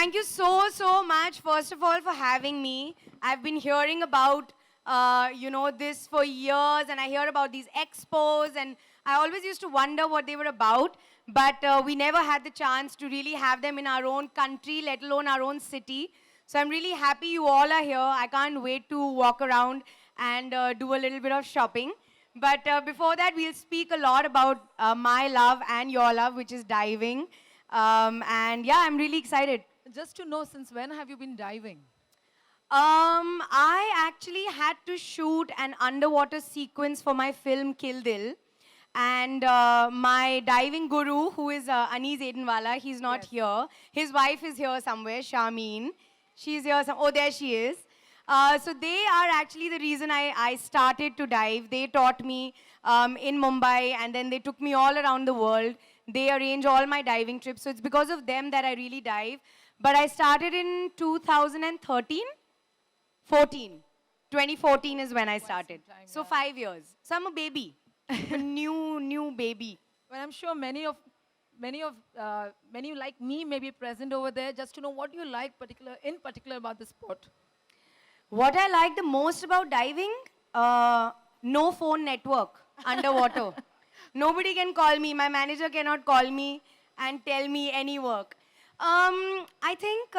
Thank you so much, first of all, for having me. I've been hearing about, this for years, and I hear about these expos, and I always used to wonder what they were about, but we never had the chance to really have them in our own country, let alone our own city. So I'm really happy you all are here. I can't wait to walk around and do a little bit of shopping. But before that, we'll speak a lot about my love and your love, which is diving. And yeah, I'm really excited. Just to know, since when have you been diving? I actually had to shoot an underwater sequence for my film Kill Dil. And my diving guru, who is Anees Aidenwala, he's not here. His wife is here somewhere, Shameen. She's here. Oh, there she is. So they are actually the reason I started to dive. They taught me in Mumbai, and then they took me all around the world. They arrange all my diving trips. So it's because of them that I really dive. But I started in 2013, 14. 2014 is when I started. So 5 years. So I'm a baby, a new baby. Well, I'm sure many like me may be present over there. Just to know what you like in particular about the sport. What I like the most about diving, no phone network underwater. Nobody can call me. My manager cannot call me and tell me any work. I think,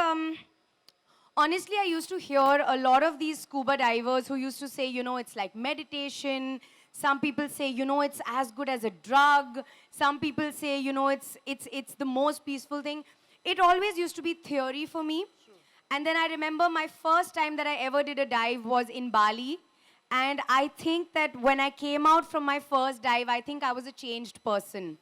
honestly, I used to hear a lot of these scuba divers who used to say, it's like meditation. Some people say, it's as good as a drug. Some people say, it's the most peaceful thing. It always used to be theory for me. True. And then I remember my first time that I ever did a dive was in Bali. And I think that when I came out from my first dive, I think I was a changed person.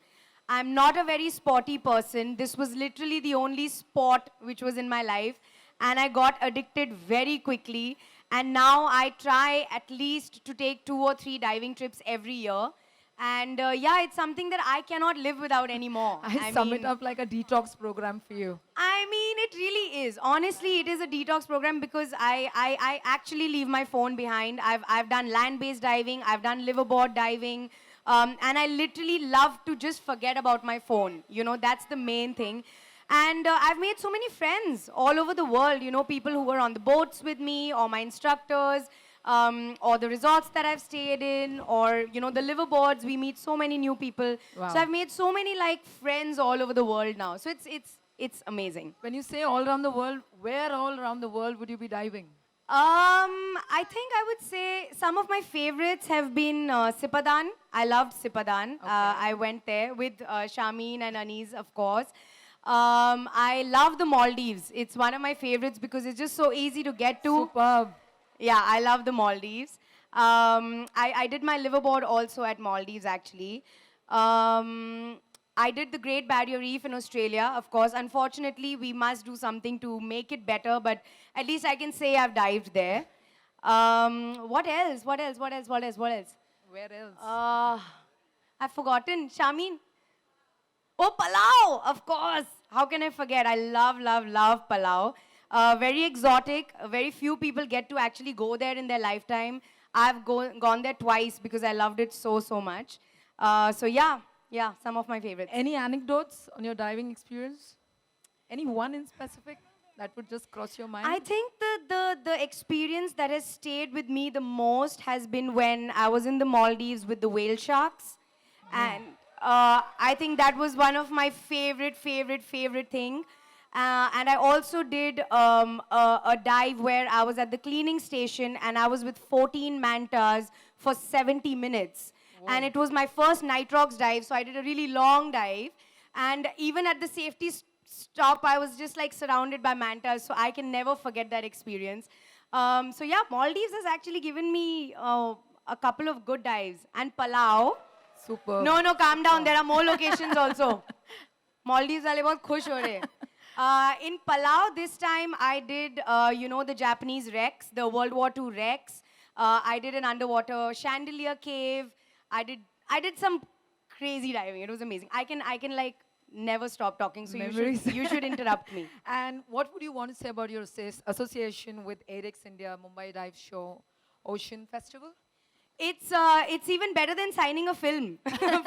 I'm not a very sporty person. This was literally the only sport which was in my life. And I got addicted very quickly. And now I try at least to take 2 or 3 diving trips every year. And yeah, it's something that I cannot live without anymore. I sum it up like a detox program for you. I mean, it really is. Honestly, it is a detox program because I actually leave my phone behind. I've done land-based diving. I've done liveaboard diving. And I literally love to just forget about my phone. That's the main thing. And I've made so many friends all over the world. People who were on the boats with me, or my instructors, or the resorts that I've stayed in, or, the liveaboards. We meet so many new people. Wow. So I've made so many, friends all over the world now. So it's amazing. When you say all around the world, where all around the world would you be diving? I think I would say some of my favorites have been Sipadan. I loved Sipadan. Okay. I went there with Shameen and Anees, of course. I love the Maldives. It's one of my favorites because it's just so easy to get to. Superb. Yeah, I love the Maldives. I did my liveaboard also at Maldives, actually. I did the Great Barrier Reef in Australia, of course. Unfortunately, we must do something to make it better, but at least I can say I've dived there. What else? What else? What else? What else? What else? Where else? I've forgotten. Shameen? Oh, Palau, of course. How can I forget? I love Palau. Very exotic. Very few people get to actually go there in their lifetime. I've gone there twice because I loved it so much. So yeah, some of my favorites. Any anecdotes on your diving experience? Any one in specific that would just cross your mind? I think the experience that has stayed with me the most has been when I was in the Maldives with the whale sharks. And I think that was one of my favorite thing. And I also did a dive where I was at the cleaning station and I was with 14 mantas for 70 minutes. Whoa. And it was my first nitrox dive, so I did a really long dive. And even at the safety stop, I was just surrounded by mantas, so I can never forget that experience. So yeah, Maldives has actually given me a couple of good dives. And Palau. Super. No, calm down. There are more locations also. Maldives wale bahut khush ho rahe. In Palau, this time I did, the Japanese wrecks, the World War II wrecks. I did an underwater chandelier cave. I did some crazy diving. It was amazing. I can never stop talking, so you should interrupt me. And what would you want to say about your association with AREX India, Mumbai Dive Show, Ocean Festival? It's even better than signing a film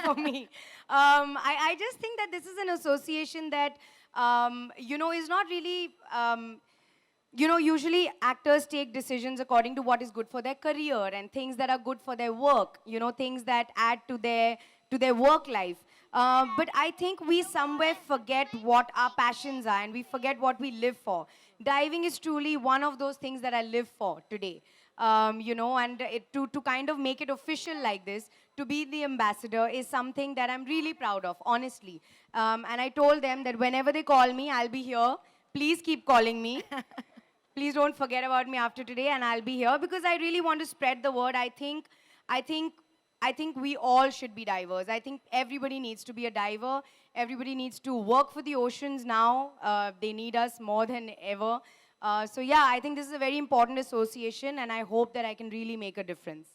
for me. I just think that this is an association that is not really. Usually actors take decisions according to what is good for their career and things that are good for their work, things that add to their work life. But I think we somewhere forget what our passions are and we forget what we live for. Diving is truly one of those things that I live for today. And to kind of make it official like this, to be the ambassador is something that I'm really proud of, honestly. And I told them that whenever they call me, I'll be here. Please keep calling me. Please don't forget about me after today, and I'll be here because I really want to spread the word. I think, I think we all should be divers. I think everybody needs to be a diver. Everybody needs to work for the oceans now. They need us more than ever. So yeah, I think this is a very important association, and I hope that I can really make a difference.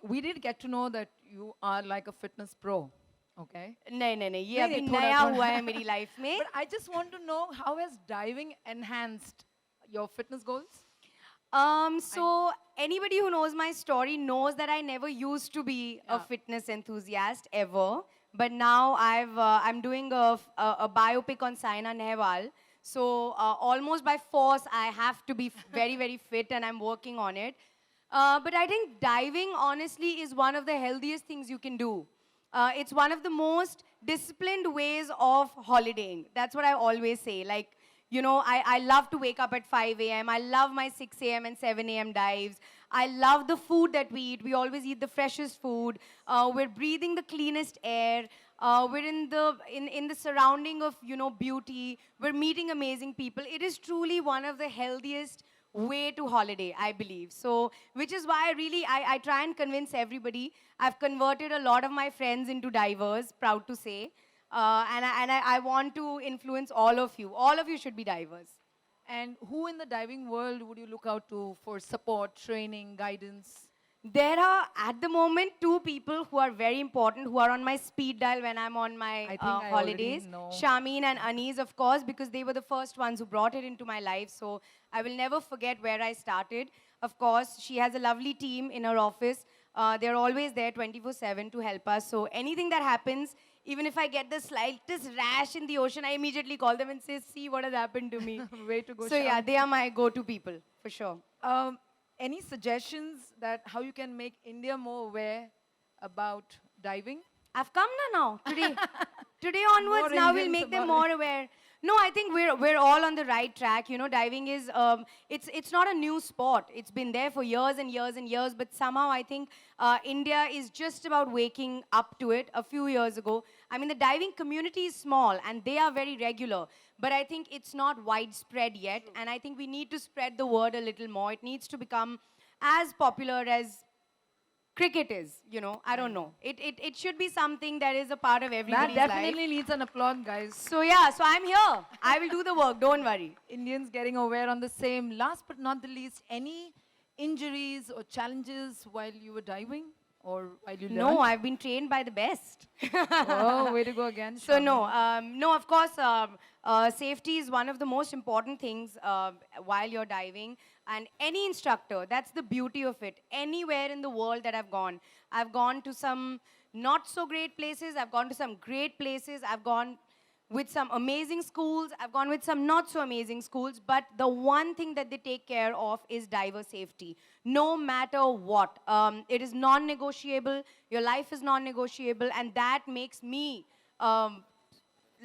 We did get to know that you are like a fitness pro. Okay. नहीं ये नहीं, अभी नहीं, थोड़ा- नया थोड़ा- हुआ है मेरी लाइफ में. But I just want to know, how has diving enhanced your fitness goals? So anybody who knows my story knows that I never used to be a Yeah. fitness enthusiast ever. But now I'm doing a biopic on Saina Nehwal. So almost by force, I have to be very, very fit, and I'm working on it. But I think diving, honestly, is one of the healthiest things you can do. It's one of the most disciplined ways of holidaying. That's what I always say. Like, I love to wake up at 5 a.m. I love my 6 a.m. and 7 a.m. dives. I love the food that we eat. We always eat the freshest food. We're breathing the cleanest air. We're in the surrounding of, beauty. We're meeting amazing people. It is truly one of the healthiest way to holiday, I believe. So, which is why I try and convince everybody. I've converted a lot of my friends into divers, proud to say. I want to influence all of you. All of you should be divers. And who in the diving world would you look out to for support, training, guidance? There are, at the moment, two people who are very important, who are on my speed dial when I'm on my I think I already holidays. know. Shameen and Anis, of course, because they were the first ones who brought it into my life. So I will never forget where I started. Of course, she has a lovely team in her office. They're always there 24/7 to help us. So anything that happens, even if I get the slightest rash in the ocean, I immediately call them and say, see what has happened to me. Way to go, So yeah, Sham. they are my go-to people, for sure. Any suggestions that how you can make India more aware about diving? I've come now today. Today onwards, More now we'll Indians make them about more it. aware. No, I think we're all on the right track. Diving is it's not a new sport. It's been there for years and years and years. But somehow I think India is just about waking up to it. A few years ago, I mean, the diving community is small and they are very regular. But I think it's not widespread yet. And I think we need to spread the word a little more. It needs to become as popular as cricket is, I don't know. It should be something that is a part of That everybody's definitely life. needs an applaud, guys. So yeah, so I'm here. I will do the work, don't worry. Indians getting aware on the same. Last but not the least, any injuries or challenges while you were diving or while you No, learned? I've been trained by the best. Oh, way to go again. So Shami. no, of course, safety is one of the most important things while you're diving. And any instructor, that's the beauty of it. Anywhere in the world that I've gone to some not so great places, I've gone to some great places, I've gone with some amazing schools, I've gone with some not so amazing schools, but the one thing that they take care of is diver safety. No matter what. It is non-negotiable, your life is non-negotiable, and that makes me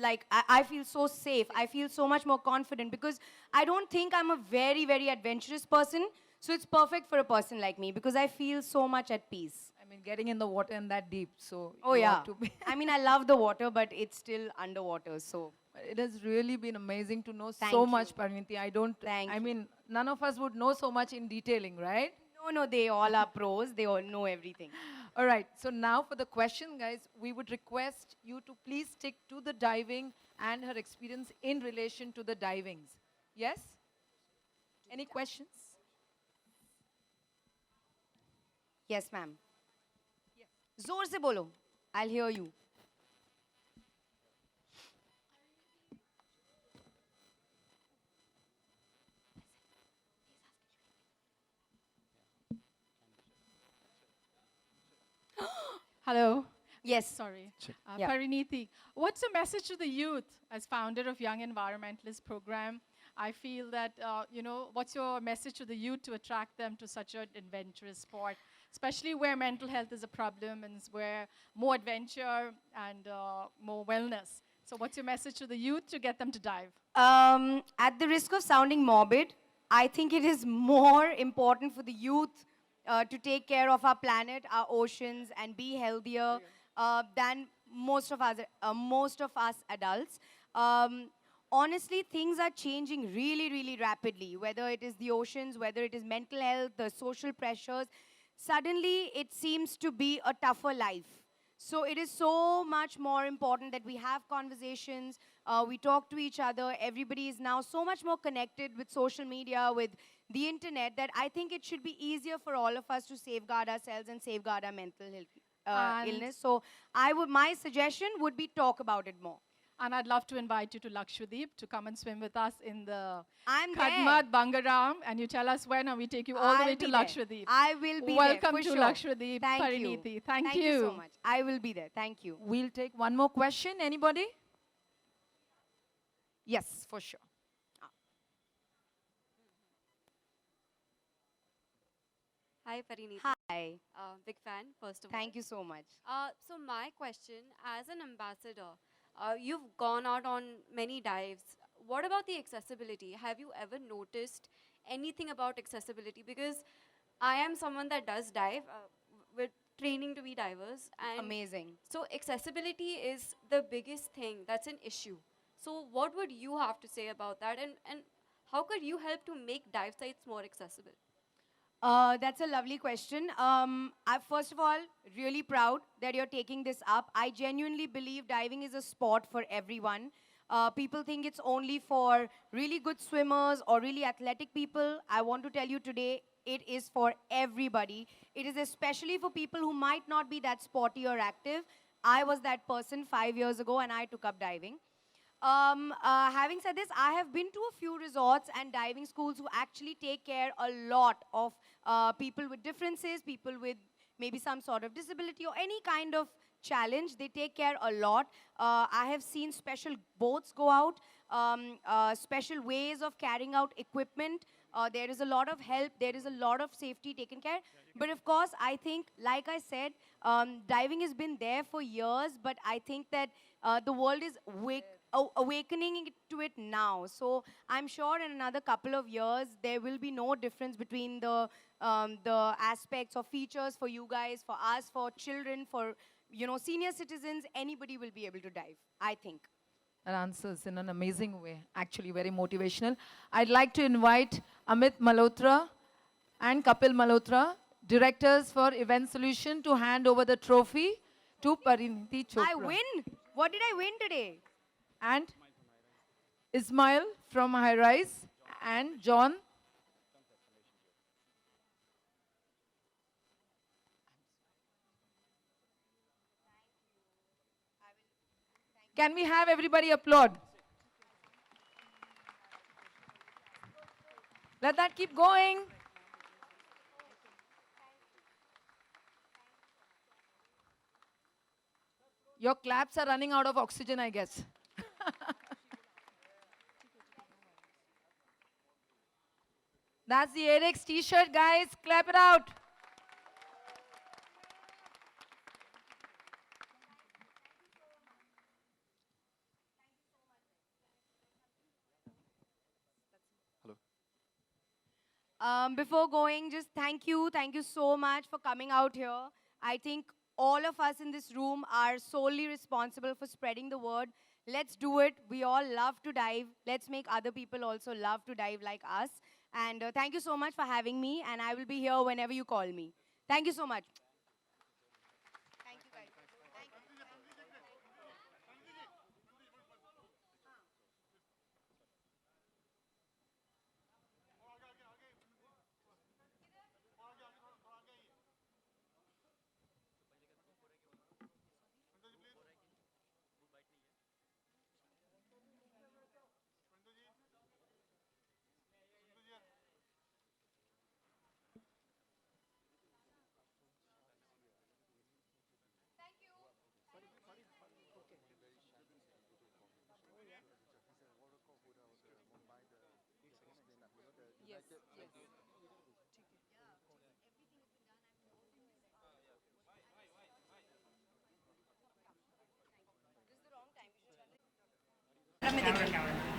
like I feel so safe. I feel so much more confident because I don't think I'm a very, very adventurous person. So it's perfect for a person like me because I feel so much at peace. I mean, getting in the water and that deep, so Oh you yeah. have to be. I mean, I love the water, but it's still underwater. So It has really been amazing to know Thank so you. much, Pariniti. Thank I you. mean, none of us would know so much in detailing, right? no, they all are pros. They all know everything. All right, so now for the question, guys, we would request you to please stick to the diving and her experience in relation to the divings. Yes? Any questions? Yes, ma'am. जोर से बोलो. I'll hear you. Hello. Yes. Sorry. Yeah. Pariniti, what's your message to the youth as founder of Young Environmentalist Program? I feel that, what's your message to the youth to attract them to such an adventurous sport, especially where mental health is a problem and where more adventure and more wellness. So what's your message to the youth to get them to dive? At the risk of sounding morbid, I think it is more important for the youth to take care of our planet, our oceans, and be healthier than most of us adults. Um, Honestly, things are changing really, really rapidly. Whether it is the oceans, whether it is mental health, the social pressures, suddenly it seems to be a tougher life. So it is so much more important that we have conversations, we talk to each other. Everybody is now so much more connected with social media, with the internet, that I think it should be easier for all of us to safeguard ourselves and safeguard our mental health, And- illness. So my suggestion would be talk about it more. And I'd love to invite you to Lakshadweep to come and swim with us in the I'm Kadmat Bangaram, and you tell us when, and we take you all the I'll way to be there. Lakshadweep. I will be Welcome there, for to sure. Lakshadweep, Thank Pariniti. you. Thank you so you. much. I will be there. Thank you. We'll take one more question. Anybody? Yes, for sure. Hi, Pariniti. Hi. Big fan, first of all. Thank you so much. So my question, as an ambassador, you've gone out on many dives. What about the accessibility? Have you ever noticed anything about accessibility? Because I am someone that does dive. We're training to be divers. And Amazing. so accessibility is the biggest thing that's an issue. So what would you have to say about that? And how could you help to make dive sites more accessible? That's a lovely question. I'm first of all really proud that you're taking this up. I genuinely believe diving is a sport for everyone. People think it's only for really good swimmers or really athletic people. I want to tell you today, it is for everybody. It is especially for people who might not be that sporty or active. I was that person 5 years ago and I took up diving. Having said this, I have been to a few resorts and diving schools who actually take care a lot of people with differences, people with maybe some sort of disability or any kind of challenge. They take care a lot. I have seen special boats go out, special ways of carrying out equipment. There is a lot of help. There is a lot of safety taken care. But of course, I think, like I said, diving has been there for years, but I think that the world is awakening to it now. So I'm sure in another couple of years, there will be no difference between the aspects or features for you guys, for us, for children, for senior citizens. Anybody will be able to dive, I think. That answers in an amazing way, actually very motivational. I'd like to invite Amit Malhotra and Kapil Malhotra, directors for Event Solution, to hand over the trophy to Pariniti Chopra. I win. What did I win today? And Ismail from High Rise and John. Can we have everybody applaud? Let that keep going. Your claps are running out of oxygen, I guess. That's the Arex t-shirt, guys. Clap it out. Before going, just thank you so much for coming out here. I think all of us in this room are solely responsible for spreading the word. Let's do it. We all love to dive. Let's make other people also love to dive like us. And thank you so much for having me, and I will be here whenever you call me. Thank you so much. Thank you, guys.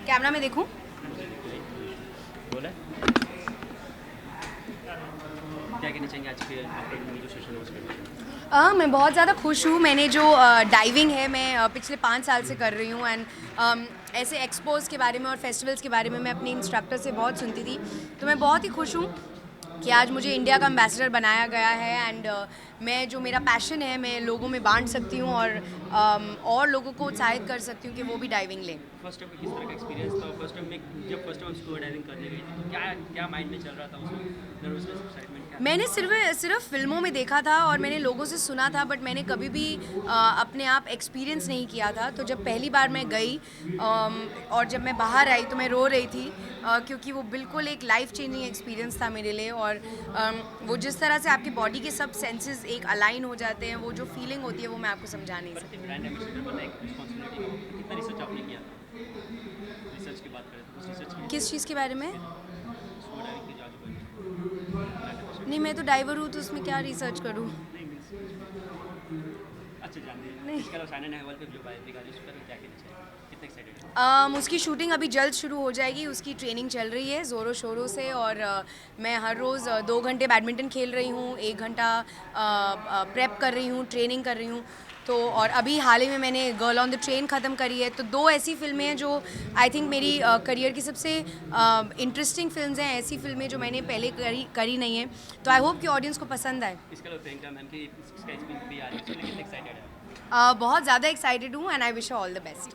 Camera में देखूं? बोला क्या कहना चाहेंगे आज के after जो session है उसमें? मैं बहुत ज़्यादा खुश हूँ। मैंने जो डाइविंग है मैं पिछले 5 साल से कर रही हूँ एंड ऐसे एक्सपोज के बारे में और फेस्टिवल्स के बारे में मैं अपने इंस्ट्रक्टर से बहुत सुनती थी, तो मैं बहुत ही खुश हूँ कि आज मुझे इंडिया का एम्बेसडर बनाया गया है एंड मैं जो मेरा पैशन है मैं लोगों में बांट सकती हूँ और लोगों को उत्साहित कर सकती हूँ कि वो भी डाइविंग लें। फर्स्ट टाइम किस तरह का एक्सपीरियंस था? फर्स्ट टाइम जब फर्स्ट टाइम स्कूबा डाइविंग करने गई थी तो क्या क्या माइंड में चल रहा था उसमें? नर्वसनेस, एक्साइटमेंट क्या? मैंने सिर्फ फिल्मों में देखा था और मैंने लोगों से सुना था, बट मैंने कभी भी अपने आप एक्सपीरियंस नहीं किया था। तो जब पहली बार मैं गई और जब मैं बाहर आई तो मैं रो रही थी क्योंकि वो बिल्कुल एक लाइफ चेंजिंग एक्सपीरियंस था मेरे लिए। और वो जिस तरह से आपके बॉडी के सब सेंसेस एक अलाइन हो जाते हैं, वो जो फीलिंग होती है वो मैं आपको समझा नहीं सकती। ब्रांड एम्बेसडर बनना एक रिस्पॉन्सिबिलिटी, कितना रिसर्च आपने किया था? रिसर्च की बात करें तो कुछ रिसर्च किया किस चीज़ के बारे में? स्कूबा डाइविंग की जादू बनी? नहीं, मैं तो डाइवर हूँ तो उसमें क्या रिसर्च करूँ। नहीं मीन्स अच्छा जानते हैं। इसके अलावा साइना नेहवाल पे जो बायोपिक आ रही है उस पर क्या कहना चाहिए? कितने एक्साइटेड हैं? उसकी शूटिंग अभी जल्द शुरू हो जाएगी। उसकी ट्रेनिंग चल रही है ज़ोरों शोरों से और मैं हर रोज़ 2 घंटे बैडमिंटन खेल रही हूँ, 1 घंटा प्रेप कर रही हूँ, ट्रेनिंग कर रही हूँ। तो और अभी हाल ही में मैंने गर्ल ऑन द ट्रेन ख़त्म करी है। तो 2 ऐसी फिल्में हैं जो आई थिंक मेरी करियर की सबसे इंटरेस्टिंग फिल्म्स हैं, ऐसी फिल्में जो मैंने पहले करी नहीं है। तो आई होप कि ऑडियंस को पसंद आए। इसके अलावा प्रियंका मैम की इसका एक्सपीरियंस भी आ रही है, उसके लिए कितने एक्साइटेड है? बहुत ज़्यादा एक्साइटेड हूँ and I wish all the best.